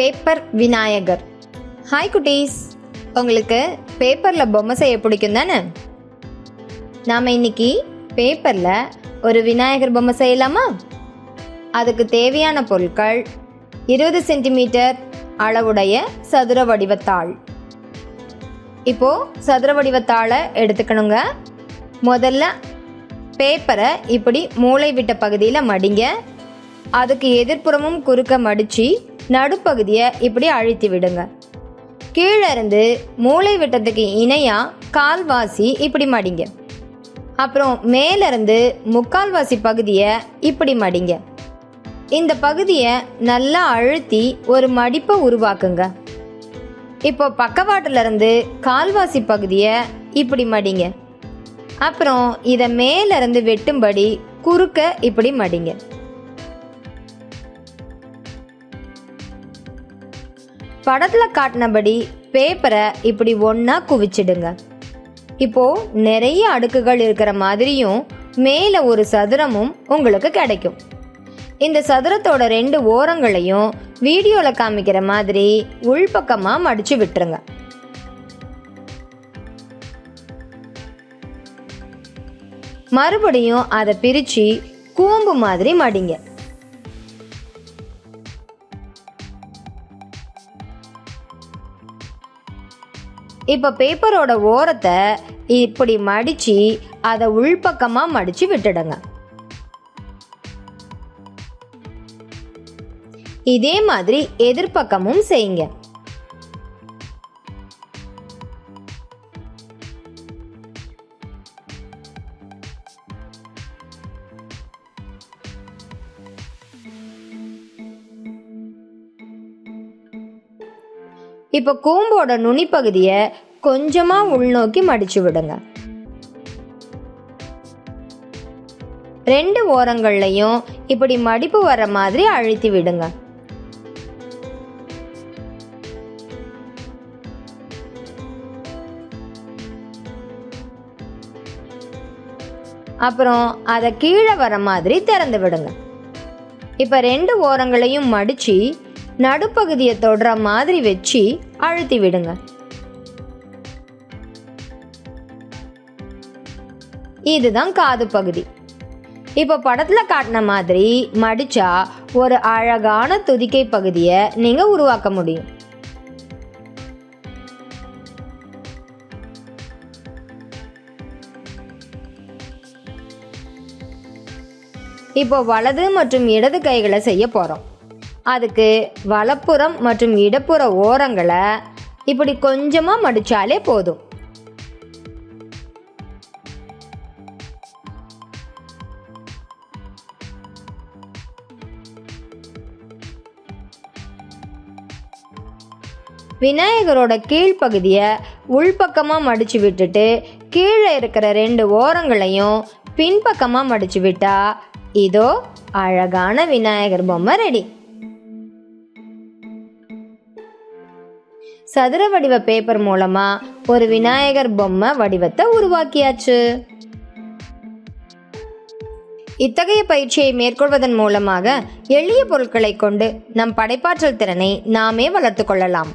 Paper Vinayagar. Hi குட்டீஸ், உங்களுக்கு பேப்பரில் பொம்மை செய்ய பிடிக்கும் தானே? நாம் இன்னைக்கு பேப்பரில் ஒரு விநாயகர் பொம்மை செய்யலாமா? அதுக்கு தேவையான பொருட்கள் 20 சென்டிமீட்டர் அளவுடைய சதுர வடிவத்தாள். இப்போது சதுர வடிவத்தாளை எடுத்துக்கணுங்க. முதல்ல பேப்பரை இப்படி மூளை விட்ட பகுதியில் மடிங்க. அதுக்கு எதிர்ப்புறமும் குறுக்க மடித்து நடுப்பகுதியை இப்படி அழுத்தி விடுங்க. கீழே இருந்து மூளை விட்டத்துக்கு இணையாக கால்வாசி இப்படி மடிங்க. அப்புறம் மேலேருந்து முக்கால்வாசி பகுதியை இப்படி மடிங்க. இந்த பகுதியை நல்லா அழுத்தி ஒரு மடிப்பை உருவாக்குங்க. இப்போ பக்கவாட்டிலிருந்து கால்வாசி பகுதியை இப்படி மடிங்க. அப்புறம் இதை மேலேருந்து வெட்டும்படி குறுக்க இப்படி மடிங்க. படத்தில் காட்டினபடி பேப்பரை இப்படி ஒன்றா குவிச்சிடுங்க. இப்போது நிறைய அடுக்குகள் இருக்கிற மாதிரியும் மேலே ஒரு சதுரமும் உங்களுக்கு கிடைக்கும். இந்த சதுரத்தோட 2 ஓரங்களையும் வீடியோவில் காமிக்கிற மாதிரி உள்பக்கமாக மடித்து விட்டுருங்க. மறுபடியும் அதை பிரித்து கூம்பு மாதிரி மடிங்க. இப்போ பேப்பரோட ஓரத்தை இப்படி மடித்து அதை உள்பக்கமாக மடித்து விட்டுடுங்க. இதே மாதிரி எதிர்பக்கமும் செய்யுங்க. இப்போ கூம்போட நுனிப்பகுதியை கொஞ்சமாக உள்நோக்கி மடிச்சு விடுங்க. 2 ஓரங்கள்லையும் இப்படி மடிப்பு வர மாதிரி அழுத்தி விடுங்க. அப்புறம் அதை கீழே வர மாதிரி திறந்து விடுங்க. இப்போ 2 ஓரங்களையும் மடித்து நடுப்பகுதியை தொடுற மாதிரி வச்சு அழுத்தி விடுங்க. இதுதான் காது பகுதி. இப்போ படத்தில் காட்டின மாதிரி மடிச்சா ஒரு அழகான துதிக்கை பகுதியை நீங்கள் உருவாக்க முடியும். இப்போ வலது மற்றும் இடது கைகளை செய்ய போகிறோம். அதுக்கு வலப்புறம் மற்றும் இடப்புற ஓரங்களை இப்படி கொஞ்சமாக மடித்தாலே போதும். விநாயகரோட கீழ்ப்பகுதியை உள்பக்கமாக மடித்து விட்டுட்டு கீழே இருக்கிற 2 ஓரங்களையும் பின்பக்கமாக மடித்து விட்டா இதோ அழகான விநாயகர் பொம்மை ரெடி. சதுர வடிவ பேப்பர் மூலமா ஒரு விநாயகர் பொம்மை வடிவத்தை உருவாக்கியாச்சு. இத்தகைய பயிற்சியை மேற்கொள்வதன் மூலமாக எளிய பொருட்களை கொண்டு நம் படைப்பாற்றல் திறனை நாமே வளர்த்து கொள்ளலாம்.